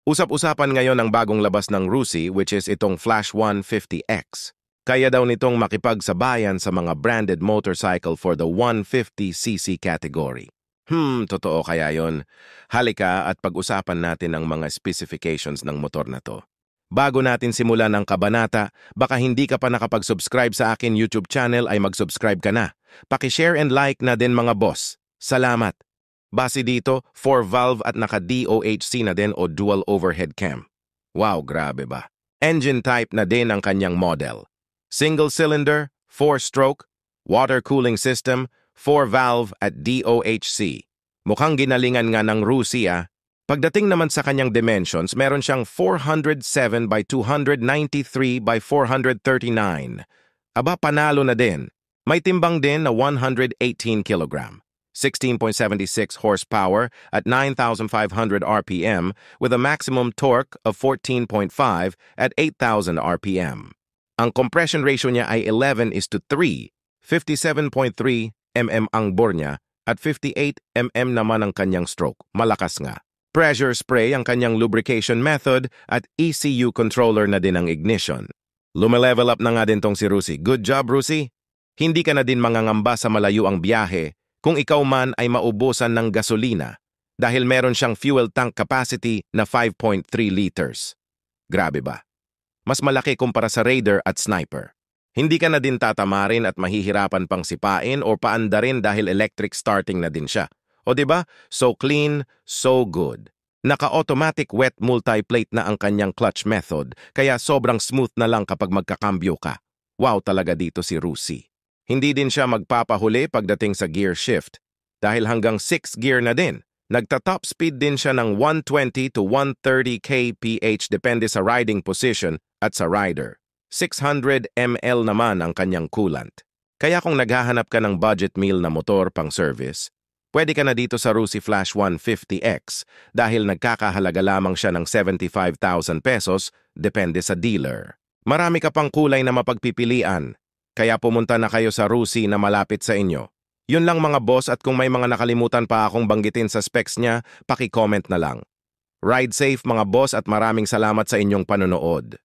Usap-usapan ngayon ang bagong labas ng Rusi which is itong Flash 150X. Kaya daw nitong makipagsabayan sa mga branded motorcycle for the 150cc category. Totoo kaya yon? Halika at pag-usapan natin ang mga specifications ng motor na to. Bago natin simulan ang kabanata, baka hindi ka pa nakapag-subscribe sa akin YouTube channel ay mag-subscribe ka na. Paki-share and like na din mga boss. Salamat! Base dito, 4-valve at naka-DOHC na din o dual overhead cam. Wow, grabe ba? Engine type na din ang kanyang model. Single cylinder, 4-stroke, water cooling system, 4-valve at DOHC. Mukhang ginalingan nga ng Rusi ah. Pagdating naman sa kanyang dimensions, meron siyang 407 by 293 by 439. Aba, panalo na din. May timbang din na 118 kg. 16.76 horsepower at 9,500 RPM with a maximum torque of 14.5 at 8,000 RPM. Ang compression ratio niya ay 11:3, 57.3 mm ang bore niya at 58 mm naman ang kanyang stroke. Malakas nga. Pressure spray ang kanyang lubrication method at ECU controller na din ang ignition. Lumilevel up na nga din tong si Rusi. Good job, Rusi! Hindi ka na din mangangamba sa malayo ang biyahe kung ikaw man ay maubusan ng gasolina dahil meron siyang fuel tank capacity na 5.3 liters. Grabe ba? Mas malaki kumpara sa Raider at Sniper. Hindi ka na din tatamarin at mahihirapan pang sipain o paandarin dahil electric starting na din siya. O diba? So clean, so good. Naka-automatic wet multiplate na ang kanyang clutch method kaya sobrang smooth na lang kapag magkakambyo ka. Wow talaga dito si Rusi. Hindi din siya magpapahuli pagdating sa gear shift dahil hanggang 6 gear na din. Nagta-top speed din siya ng 120 to 130 kph depende sa riding position at sa rider. 600 ml naman ang kanyang coolant. Kaya kung naghahanap ka ng budget meal na motor pang service, pwede ka na dito sa Rusi Flash 150X dahil nagkakahalaga lamang siya ng 75,000 pesos depende sa dealer. Marami ka pang kulay na mapagpipilian. Kaya pumunta na kayo sa Rusi na malapit sa inyo. Yun lang mga boss at kung may mga nakalimutan pa akong banggitin sa specs niya, paki-comment na lang. Ride safe mga boss at maraming salamat sa inyong panonood.